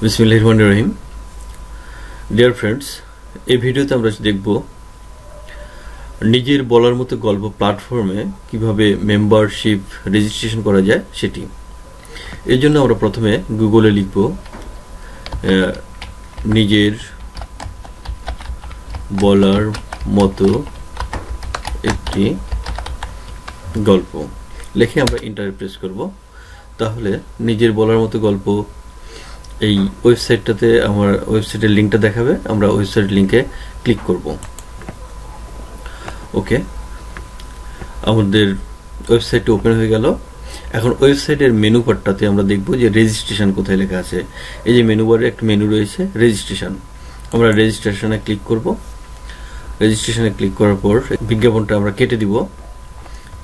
বিসমিল্লাহিররহমানিররহিম। Dear friends, এই ভিডিওতে আমরা দেখব নিজের বলার মতো গল্প প্ল্যাটফর্মে কিভাবে মেম্বারশিপ রেজিস্ট্রেশন করা যায় সেটি। এর জন্য আমরা প্রথমে গুগলে লিখব নিজের বলার মতো একটি গল্প লিখে আমরা এন্টার প্রেস করব। তাহলে নিজের বলার মতো গল্প এই ওয়েবসাইটটাতে আমার ওয়েবসাইটের লিংকটা দেখাবে। আমরা ওয়েবসাইট লিংকে ক্লিক করব। ওকে, আমাদের ওয়েবসাইটটা ওপেন হয়ে গেল। এখন ওয়েবসাইটের মেনু বারটাতে আমরা দেখব যে রেজিস্ট্রেশন কোথায় লেখা আছে। এই যে মেনু বারে একটা মেনু রয়েছে রেজিস্ট্রেশন। আমরা রেজিস্ট্রেশনে ক্লিক করব। রেজিস্ট্রেশনে ক্লিক করার পর বিজ্ঞাপনটা আমরা কেটে দিব।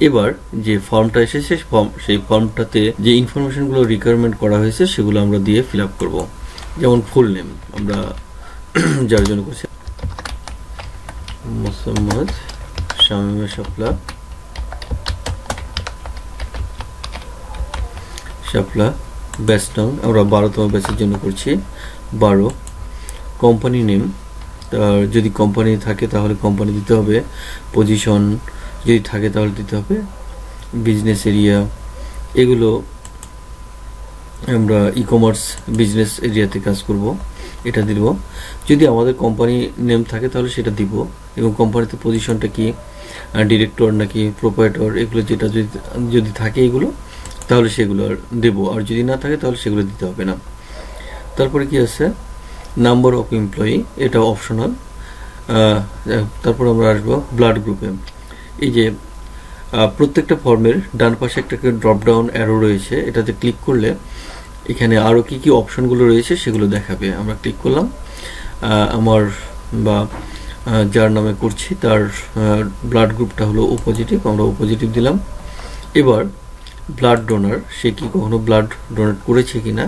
এবার যে ফর্মটা এসেছে সেই ফর্মটাতে যে ইনফরমেশনগুলো রিকোয়ারমেন্ট করা হয়েছে সেগুলো আমরা দিয়ে ফিল আপ করবো। যেমন ফুল নেম আমরা যার জন্য করছি মোসাম্মদ শামীম শাপলা ব্যাচ নং আমরা 12তম ব্যাচের জন্য করছি 12। কোম্পানি নেম, তার যদি কোম্পানি থাকে তাহলে কোম্পানি দিতে হবে, পজিশন যদি থাকে তাহলে দিতে হবে, বিজনেস এরিয়া এগুলো আমরা ই কমার্স বিজনেস এরিয়াতে কাজ করব, এটা দিব। যদি আমাদের কোম্পানি নেম থাকে তাহলে সেটা দিব, এবং কোম্পানিতে পজিশনটা কি, ডিরেক্টর নাকি প্রোপাইটর, এগুলো যেটা যদি থাকে এগুলো তাহলে সেগুলো দেব, আর যদি না থাকে তাহলে সেগুলো দিতে হবে না। তারপরে কি আছে, নাম্বার অফ এমপ্লয়ি, এটা অপশনাল। তারপর আমরা আসবো ব্লাড গ্রুপে। এই যে প্রত্যেকটা ফর্মের ডান পাশে একটা ড্রপ ডাউন অ্যারো রয়েছে, এটাতে ক্লিক করলে এখানে আরও কি কি অপশনগুলো রয়েছে সেগুলো দেখাবে। আমরা ক্লিক করলাম, আমার বা যার নামে করছি তার ব্লাড গ্রুপটা হলো ও পজিটিভ, আমরা ও পজিটিভ দিলাম। এবার ব্লাড ডোনার, সে কি কখনো ব্লাড ডোনেট করেছে কিনা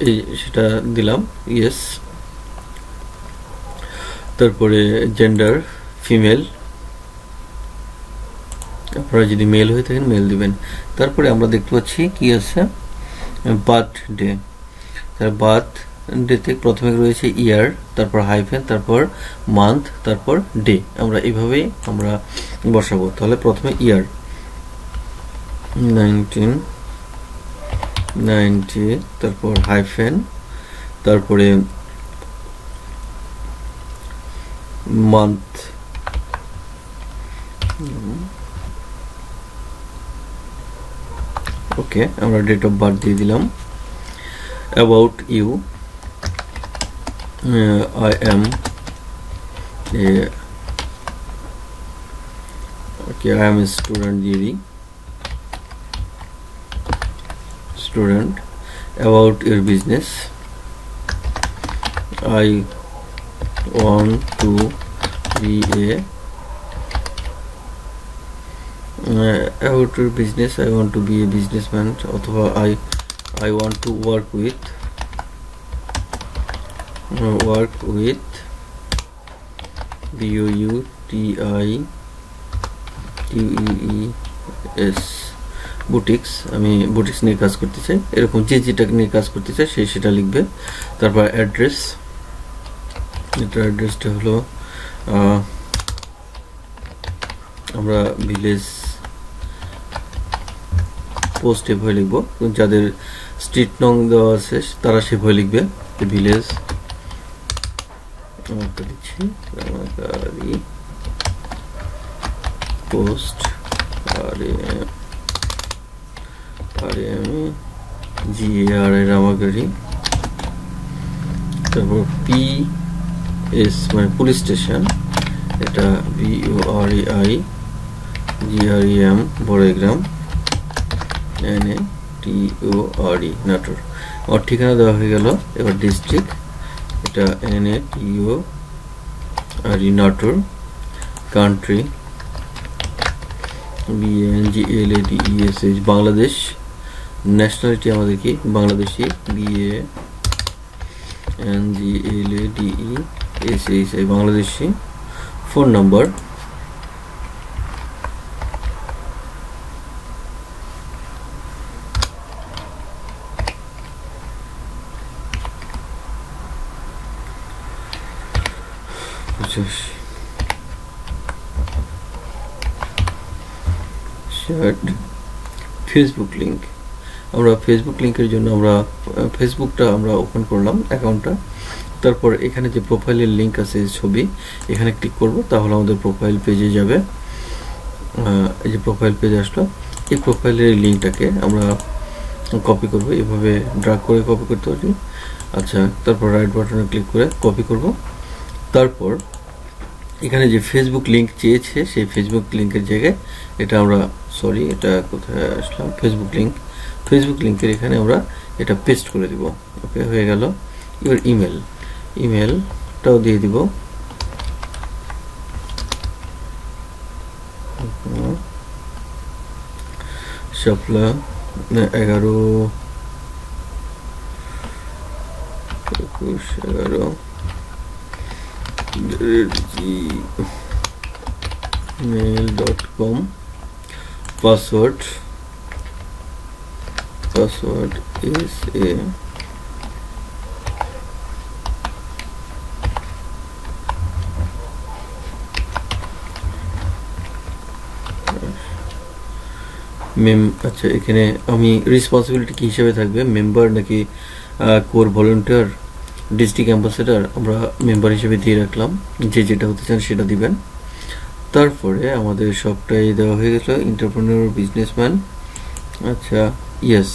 এই সেটা দিলাম, ইয়েস। তারপরে জেন্ডার ফিমেল, আপনারা যদি মেল হয়ে থাকেন মেল দিবেন। তারপরে আমরা দেখতে পাচ্ছি কি আছে, বার্থডে। তার বার্থডেতে প্রথমে রয়েছে ইয়ার, তারপর হাইফেন, তারপর মান্থ, তারপর ডে। আমরা এইভাবেই আমরা বসাবো। তাহলে প্রথমে ইয়ার 1990, তারপর হাইফেন, তারপরে মান্থ, ওকে। আমরা ডেট অফ বার্থ দিয়ে দিলাম। About you, I am a student দিয়ে দিই, student. About your business, I want to be about your business, I want to be a businessman, অথবা I want to work with BOUTIQES boutiques, আমি boutiques নিয়ে কাজ করতে চাই, এরকম যেটা নিয়ে কাজ করতে চাই সেটা লিখবে। তারপর অ্যাড্রেস, এটার অ্যাড্রেসটা হলো আমরা ভিলেজ পোস্ট এভাবে লিখবো, যাদের স্ট্রিট নং দেওয়া আছে তারা সেভাবে লিখবে। ভিলেজ দিচ্ছি রামাকারি পোস্ট, RAMGARI রামাকারি। তারপর PS মানে পুলিশ স্টেশন, এটা BUREIGREM বড়গ্রাম, NATORE নাটোর। আমার ঠিকানা দেওয়া হয়ে গেল। এবার ডিস্ট্রিক্ট, এটা NATORE Natore. Country BANGLADESH Bangladesh. Nationality আমাদের কি Bangladeshi, BANGLADESH Bangladeshi. Phone number, shirt Facebook link. আমরা ফেসবুক লিংকের জন্য আমরা ফেসবুকটা আমরা ওপেন করলাম অ্যাকাউন্টটা। তারপর এখানে যে প্রোফাইলের লিংক আছে ছবি, এখানে ক্লিক করব, তাহলে আমাদের প্রোফাইল পেজে যাবে। এই যে প্রোফাইল পেজ আসলো, এই প্রোফাইলের লিংকটাকে আমরা কপি করব, এভাবে ড্র্যাগ করে কপি করতে পারি। আচ্ছা, তারপর রাইট বাটনে ক্লিক করে কপি করব। তারপর এখানে যে ফেসবুক লিংক চেয়েছে সেই ফেসবুক লিংকের জায়গায় এটা আমরা এটা কোথায় আসলাম, ফেসবুক লিংকের এখানে আমরা এটা পেস্ট করে দিব। ওকে, হয়ে গেল। এবার ইমেলটাও দিয়ে দিব। শাপলা 11/11@gmail.com। পাসওয়ার্ড is a আচ্ছা, এখানে আমি রেসপন্সিবিলিটি কি হিসেবে থাকবে, মেম্বার নাকি কোর ভলেন্টিয়ার, ডিস্ট্রিক্ট অ্যাম্বাসেডার, আমরা মেম্বার হিসেবে দিয়ে রাখলাম। যেটা হতে চান সেটা দিবেন। তারপরে আমাদের সবটাই দেওয়া হয়ে গেল। Entrepreneur, businessman. আচ্ছা, ইয়েস,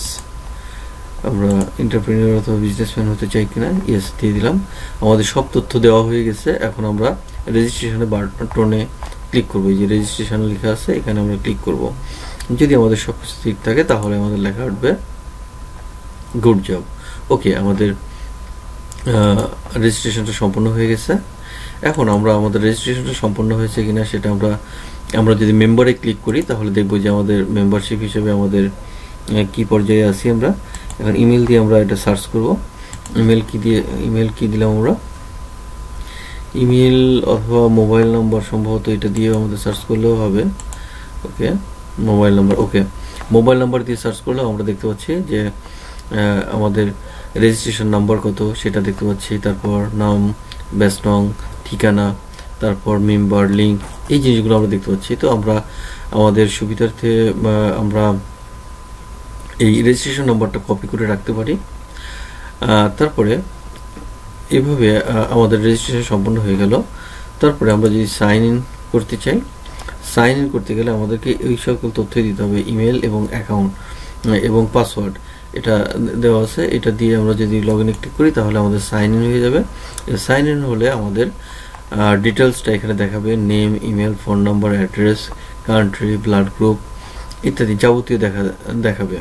আমরা এন্টারপ্রেনিউর অথবা বিজনেসম্যান হতে চাই কিনা, ইয়েস দিয়ে দিলাম। আমাদের সব তথ্য দেওয়া হয়ে গেছে। এখন আমরা রেজিস্ট্রেশনের বাটনে ক্লিক করবো। এই যে রেজিস্ট্রেশন লেখা আছে, এখানে আমরা ক্লিক করব। যদি আমাদের সব কিছু ঠিক থাকে তাহলে আমাদের লেখা উঠবে গুড জব। ওকে, আমাদের রেজিস্ট্রেশনটা সম্পন্ন হয়ে গেছে। এখন আমরা আমাদের রেজিস্ট্রেশনটা সম্পন্ন হয়েছে কিনা সেটা আমরা যদি মেম্বারে ক্লিক করি তাহলে দেখবো যে আমাদের মেম্বারশিপ হিসেবে আমাদের কি পর্যায়ে আছি আমরা। এখন ইমেল দিয়ে আমরা এটা সার্চ করব। ইমেল কি দিলাম আমরা, ইমেল অথবা মোবাইল নাম্বার, সম্ভবত এটা দিয়ে আমাদের সার্চ করলেও হবে। ওকে, মোবাইল নাম্বার। ওকে, মোবাইল নাম্বার দিয়ে সার্চ করলেও আমরা দেখতে পাচ্ছি যে আমাদের রেজিস্ট্রেশন নাম্বার কত সেটা দেখতে পাচ্ছি। তারপর নাম, ব্যাচ নং, ঠিকানা, তারপর মেম্বার লিঙ্ক, এই জিনিসগুলো আমরা দেখতে পাচ্ছি। তো আমরা আমাদের সুবিধার্থে আমরা এই রেজিস্ট্রেশন নাম্বারটা কপি করে রাখতে পারি। তারপরে এভাবে আমাদের রেজিস্ট্রেশন সম্পন্ন হয়ে গেল। তারপরে আমরা যদি সাইন ইন করতে চাই, সাইন ইন করতে গেলে আমাদেরকে এই সকল তথ্য দিতে হবে, ইমেল এবং অ্যাকাউন্ট এবং পাসওয়ার্ড এটা দেওয়া আছে। এটা দিয়ে আমরা যদি লগ ইনে ক্লিক করি তাহলে আমাদের সাইন ইন হয়ে যাবে। সাইন ইন হলে আমাদের ডিটেলসটা এখানে দেখাবে, name, email, phone number, address, country, blood group ইত্যাদি যাবতীয় দেখাবে।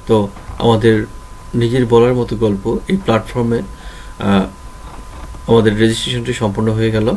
তো আমাদের নিজের বলার মতো গল্প এই প্ল্যাটফর্মে আমাদের রেজিস্ট্রেশনটি সম্পন্ন হয়ে গেল।